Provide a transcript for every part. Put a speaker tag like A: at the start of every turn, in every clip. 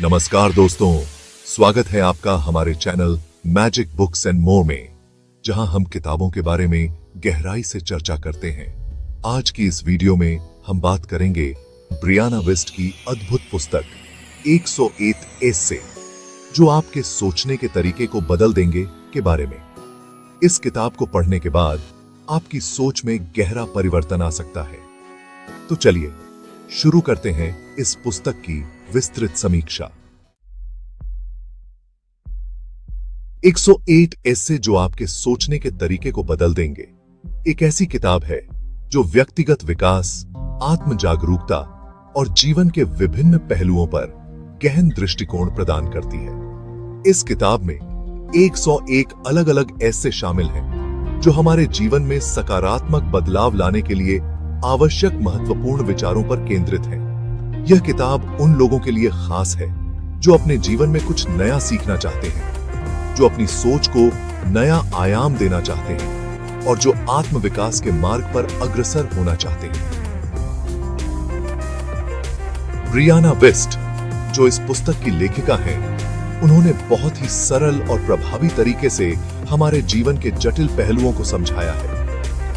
A: नमस्कार दोस्तों, स्वागत है आपका हमारे channel magic books and more में, जहां हम किताबों के बारे में गहराई से चर्चा करते हैं। आज की इस वीडियो में हम बात करेंगे ब्रियाना वेस्ट की अद्भुत पुस्तक 108 एस्से, जो आपके सोचने के तरीके को बदल देंगे के बारे में। इस किताब को पढ़ने के बाद आपकी सोच में गहरा परिवर्तन आ सकता है। तो चलिए शुरू करते हैं इस पुस्तक की विस्तृत समीक्षा। 108 एस्से जो आपके सोचने के तरीके को बदल देंगे, एक ऐसी किताब है जो व्यक्तिगत विकास, आत्म जागरूकता और जीवन के विभिन्न पहलुओं पर गहन दृष्टिकोण प्रदान करती है। इस किताब में 101 अलग-अलग एस्से शामिल हैं, जो हमारे जीवन में सकारात्मक बदलाव लाने के लिए आवश्यक महत्वपूर्ण विचारों पर केंद्रित है। यह किताब उन लोगों के लिए खास है जो अपने जीवन में कुछ नया सीखना चाहते हैं, जो अपनी सोच को नया आयाम देना चाहते हैं और जो आत्मविकास के मार्ग पर अग्रसर होना चाहते हैं। ब्रियाना वेस्ट, जो इस पुस्तक की लेखिका हैं, उन्होंने बहुत ही सरल और प्रभावी तरीके से हमारे जीवन के जटिल पहलुओं को समझाया है।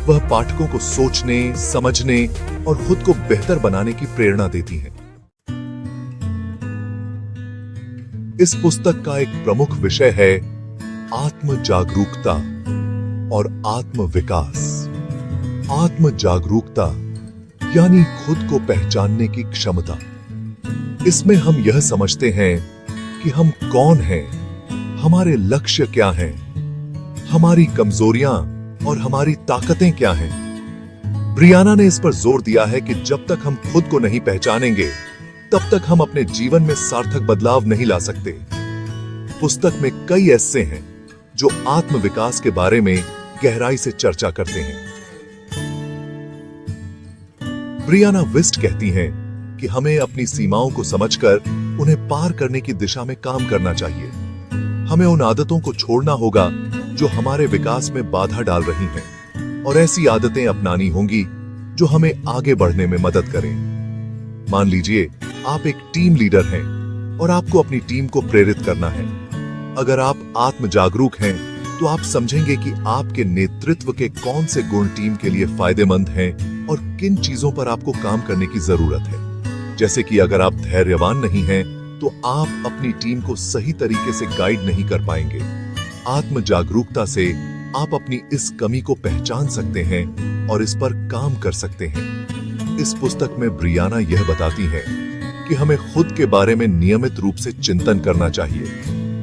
A: वह पाठकों को सोचने, समझने और खुद को बेहतर बनाने की प्रेरणा देती हैं। इस पुस्तक का एक प्रमुख विषय है आत्म जागरूकता और आत्म विकास। आत्म जागरूकता यानी खुद को पहचानने की क्षमता। इसमें हम यह समझते हैं कि हम कौन हैं, हमारे लक्ष्य क्या हैं, हमारी कमजोरियां और हमारी ताकतें क्या हैं। ब्रियाना ने इस पर जोर दिया है कि जब तक हम खुद को नहीं पहचानेंगे, तब तक हम अपने जीवन में सार्थक बदलाव नहीं ला सकते। पुस्तक में कई एस्से हैं जो आत्म विकास के बारे में गहराई से चर्चा करते हैं। ब्रियाना वेस्ट कहती हैं कि हमें अपनी सीमाओं को समझकर उन्हें पार करने की दिशा में काम करना चाहिए। हमें उन आदतों को छोड़ना होगा जो हमारे विकास में बाधा डाल रही हैं, और ऐसी आदतें अपनानी होंगी जो हमें आगे बढ़ने में मदद करें। मान लीजिए आप एक टीम लीडर हैं और आपको अपनी टीम को प्रेरित करना है। अगर आप आत्म जागरूक हैं, तो आप समझेंगे कि आपके नेतृत्व के कौन से गुण टीम के लिए फायदेमंद हैं और किन चीजों पर आपको काम करने की जरूरत है। जैसे कि अगर आप धैर्यवान नहीं हैं, तो आप अपनी टीम को सही तरीके से गाइड नहीं कर पाएंगे। आत्म जागरूकता से आप अपनी इस कमी को पहचान सकते हैं और इस पर काम कर सकते हैं। इस पुस्तक में ब्रियाना यह बताती है कि हमें खुद के बारे में नियमित रूप से चिंतन करना चाहिए।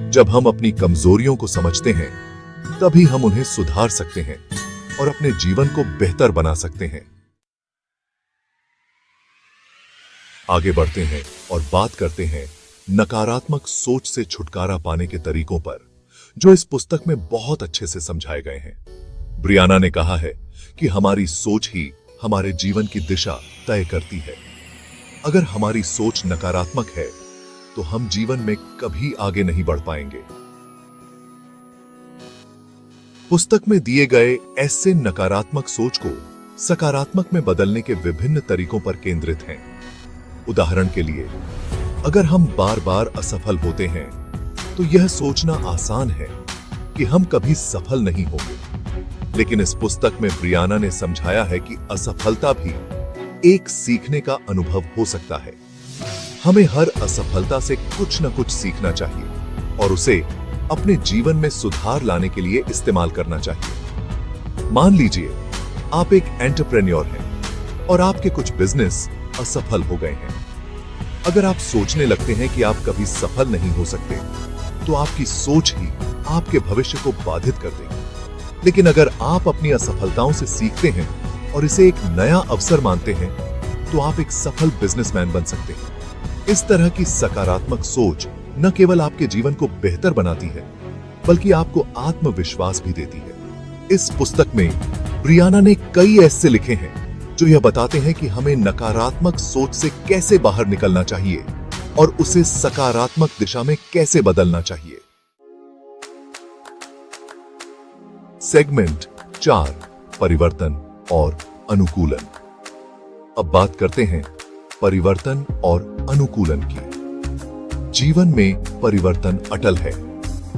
A: जब हम अपनी कमजोरियों को समझते हैं, तभी हम उन्हें सुधार सकते हैं और अपने जीवन को बेहतर बना सकते हैं। आगे बढ़ते हैं और बात करते हैं नकारात्मक सोच से छुटकारा पाने के तरीकों पर, जो इस पुस्तक में बहुत अच्छे से समझाए गए हैं। ब्रियाना ने कहा है कि हमारी सोच ही हमारे जीवन की दिशा तय करती है। अगर हमारी सोच नकारात्मक है, तो हम जीवन में कभी आगे नहीं बढ़ पाएंगे। पुस्तक में दिए गए एस्से नकारात्मक सोच को सकारात्मक में बदलने के विभिन्न तरीकों पर केंद्रित हैं। उदाहरण के लिए, अगर हम बार बार असफल होते हैं, तो यह सोचना आसान है कि हम कभी सफल नहीं होंगे। लेकिन इस पुस्तक में ब्रियाना ने समझाया है कि असफलता भी एक सीखने का अनुभव हो सकता है। हमें हर असफलता से कुछ न कुछ सीखना चाहिए और उसे अपने जीवन में सुधार लाने के लिए इस्तेमाल करना चाहिए। मान लीजिए आप एक एंटरप्रेन्योर हैं और आपके कुछ बिजनेस असफल हो गए हैं। अगर आप सोचने लगते हैं कि आप कभी सफल नहीं हो सकते, तो आपकी सोच ही आपके भविष्य को बाधित कर देगी। लेकिन अगर आप अपनी असफलताओं से सीखते हैं और इसे एक नया अवसर मानते हैं, तो आप एक सफल बिजनेसमैन बन सकते हैं। इस तरह की सकारात्मक सोच न केवल आपके जीवन को बेहतर बनाती है, बल्कि आपको आत्मविश्वास भी देती है। इस पुस्तक में ब्रियाना ने कई एस्से लिखे हैं जो यह बताते हैं कि हमें नकारात्मक सोच से कैसे बाहर निकलना चाहिए और उसे सकारात्मक दिशा में कैसे बदलना चाहिए। सेगमेंट 4, परिवर्तन और अनुकूलन। अब बात करते हैं परिवर्तन और अनुकूलन की। जीवन में परिवर्तन अटल है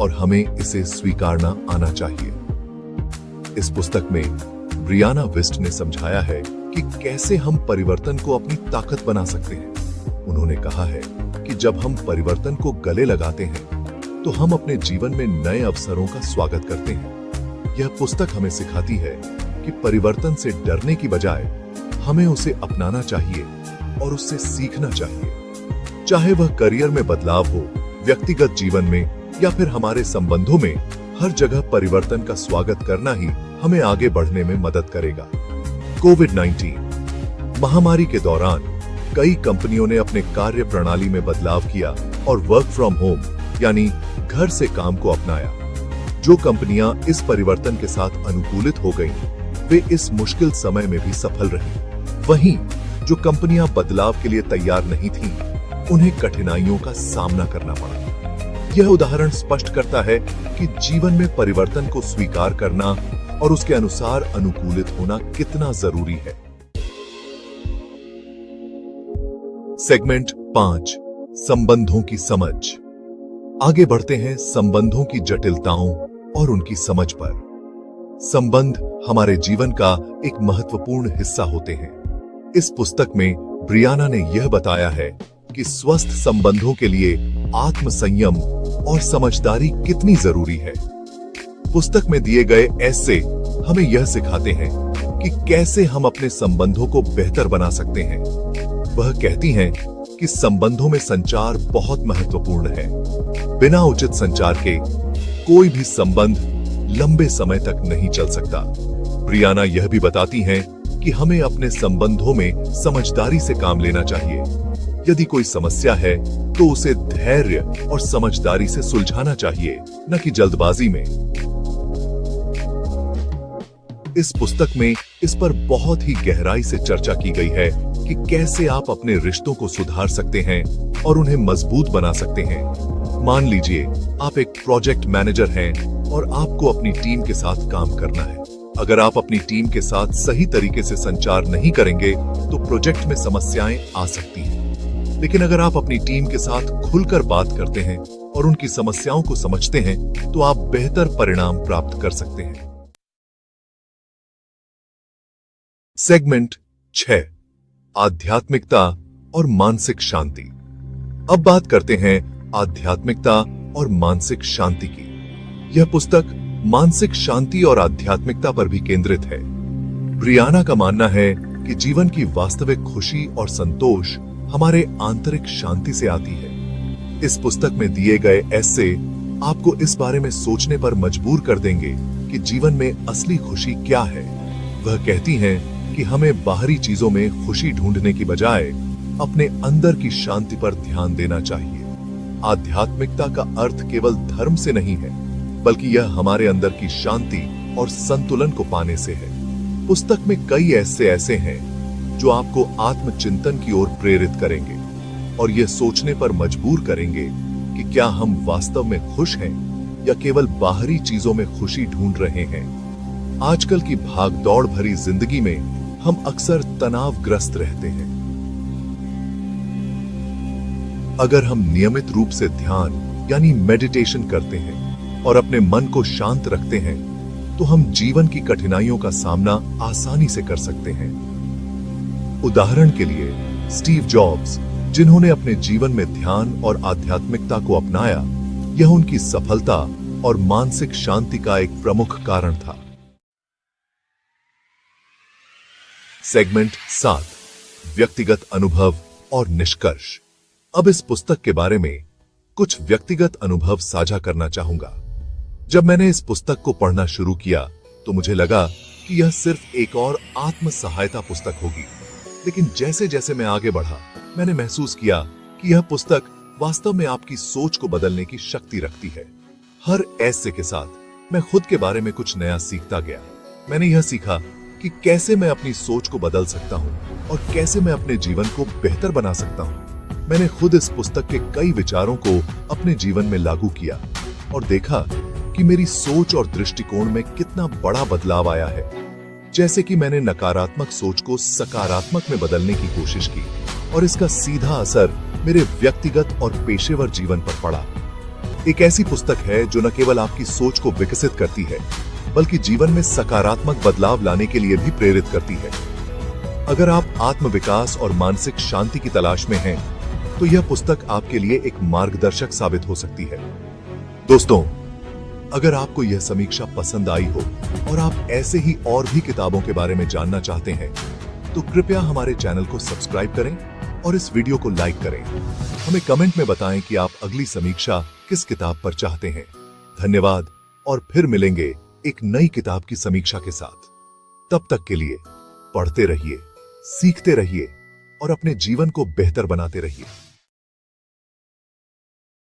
A: और हमें इसे स्वीकारना आना चाहिए। इस पुस्तक में ब्रियाना विस्ट ने समझाया है कि कैसे हम परिवर्तन को अपनी ताकत बना सकते हैं। उन्होंने कहा है कि जब हम परिवर्तन को गले लगाते हैं तो हम अपने जीवन में नए अवसरों का स्वागत करते हैं। यह पुस्तक हमें सिखाती है कि परिवर्तन से डरने की बजाय हमें उसे अपनाना चाहिए और उससे सीखना चाहिए। चाहे वह करियर में बदलाव हो, व्यक्तिगत जीवन में या फिर हमारे संबंधों में, हर जगह परिवर्तन का स्वागत करना ही हमें आगे बढ़ने में मदद करेगा। कोविड-19 महामारी के दौरान कई कंपनियों ने अपने कार्य प्रणाली में बदलाव किया और वर्क फ्रॉम होम यानी घर से काम को अपनाया। जो कंपनियां इस परिवर्तन के साथ अनुकूलित हो गईं, वे इस मुश्किल समय में भी सफल रहीं। वहीं जो कंपनियां बदलाव के लिए तैयार नहीं थीं, उन्हें कठिनाइयों का सामना करना पड़ा। यह उदाहरण स्पष्ट करता है कि जीवन में परिवर्तन को स्वीकार करना और उसके अनुसार अनुकूलित होना कितना जरूरी है। सेगमेंट 5, संबंधों की समझ। आगे बढ़ते हैं संबंधों की जटिलताओं और उनकी समझ पर। संबंध हमारे जीवन का एक महत्वपूर्ण हिस्सा होते हैं। इस पुस्तक में ब्रियाना ने यह बताया है कि स्वस्थ संबंधों के लिए आत्म संयम और समझदारी कितनी जरूरी है। पुस्तक में दिए गए ऐसे हमें यह सिखाते हैं कि कैसे हम अपने संबंधों को बेहतर बना सकते हैं। वह कहती हैं कि संबंधों में संचार बहुत महत्वपूर्ण है। बिना उचित संचार के कोई भी संबंध लंबे समय तक नहीं चल सकता। ब्रियाना यह भी बताती हैं कि हमें अपने संबंधों में समझदारी से काम लेना चाहिए। यदि कोई समस्या है तो उसे धैर्य और समझदारी से सुलझाना चाहिए, न कि जल्दबाजी में। इस पुस्तक में इस पर बहुत ही गहराई से चर्चा की गई है कि कैसे आप अपने रिश्तों को सुधार सकते हैं और उन्हें मजबूत बना सकते हैं। मान लीजिए आप एक प्रोजेक्ट मैनेजर हैं और आपको अपनी टीम के साथ काम करना है। अगर आप अपनी टीम के साथ सही तरीके से संचार नहीं करेंगे तो प्रोजेक्ट में समस्याएं आ सकती हैं। लेकिन अगर आप अपनी टीम के साथ खुलकर बात करते हैं और उनकी समस्याओं को समझते हैं तो आप बेहतर परिणाम प्राप्त कर सकते हैं। सेगमेंट 6, आध्यात्मिकता और मानसिक शांति। अब बात करते हैं आध्यात्मिकता और मानसिक शांति की। यह पुस्तक मानसिक शांति और आध्यात्मिकता पर भी केंद्रित है। ब्रियाना का मानना है कि जीवन की वास्तविक खुशी और संतोष हमारे आंतरिक शांति से आती है। इस पुस्तक में दिए गए ऐसे आपको इस बारे में सोचने पर मजबूर कर देंगे कि जीवन में असली खुशी क्या है। वह कहती हैं कि हमें बाहरी चीजों में खुशी ढूंढने की बजाय अपने अंदर की शांति पर ध्यान देना चाहिए। आध्यात्मिकता का अर्थ केवल धर्म से नहीं है, बल्कि यह हमारे अंदर की शांति और संतुलन को पाने से है। पुस्तक में कई ऐसे हैं जो आपको आत्मचिंतन की ओर प्रेरित करेंगे और यह सोचने पर मजबूर करेंगे कि क्या हम वास्तव में खुश हैं या केवल बाहरी चीजों में खुशी ढूंढ रहे हैं। आजकल की भागदौड़ भरी जिंदगी में हम अक्सर तनावग्रस्त रहते हैं। अगर हम नियमित रूप से ध्यान यानी मेडिटेशन करते हैं और अपने मन को शांत रखते हैं तो हम जीवन की कठिनाइयों का सामना आसानी से कर सकते हैं। उदाहरण के लिए स्टीव जॉब्स, जिन्होंने अपने जीवन में ध्यान और आध्यात्मिकता को अपनाया, यह उनकी सफलता और मानसिक शांति का एक प्रमुख कारण था। सेगमेंट 7, व्यक्तिगत अनुभव और निष्कर्ष। अब इस पुस्तक के बारे में कुछ व्यक्तिगत अनुभव साझा करना चाहूंगा। जब मैंने इस पुस्तक को पढ़ना शुरू किया तो मुझे लगा कि यह सिर्फ एक और आत्म सहायता पुस्तक होगी, लेकिन जैसे जैसे मैं आगे बढ़ा, मैंने महसूस किया कि यह पुस्तक वास्तव में आपकी सोच को बदलने की शक्ति रखती है। हर ऐसे के साथ मैं खुद के बारे में कुछ नया सीखता गया। मैंने यह सीखा कि कैसे मैं अपनी सोच को बदल सकता हूं और कैसे मैं अपने जीवन को बेहतर बना सकता हूं। मैंने खुद इस पुस्तक के कई विचारों को अपने जीवन में लागू किया और देखा कि मेरी सोच और दृष्टिकोण में कितना बड़ा बदलाव आया है। जैसे कि मैंने नकारात्मक सोच को सकारात्मक में बदलने की कोशिश की और इसका सीधा असर मेरे व्यक्तिगत और पेशेवर जीवन पर पड़ा। एक ऐसी पुस्तक है जो न केवल आपकी सोच को विकसित करती है, बल्कि जीवन में सकारात्मक बदलाव लाने के लिए भी प्रेरित करती है। अगर आप आत्मविकास और मानसिक शांति की तलाश में हैं, तो यह पुस्तक आपके लिए एक मार्गदर्शक साबित हो सकती है। दोस्तों, अगर आपको यह समीक्षा पसंद आई हो और आप ऐसे ही और भी किताबों के बारे में जानना चाहते हैं, तो कृपया हमारे चैनल को सब्सक्राइब करें और इस वीडियो को लाइक करें। हमें कमेंट में बताएं कि आप अगली समीक्षा किस किताब पर चाहते हैं। धन्यवाद और फिर मिलेंगे एक नई किताब की समीक्षा के साथ। तब तक के लिए पढ़ते रहिए, सीखते रहिए और अपने जीवन को बेहतर बनाते रहिए।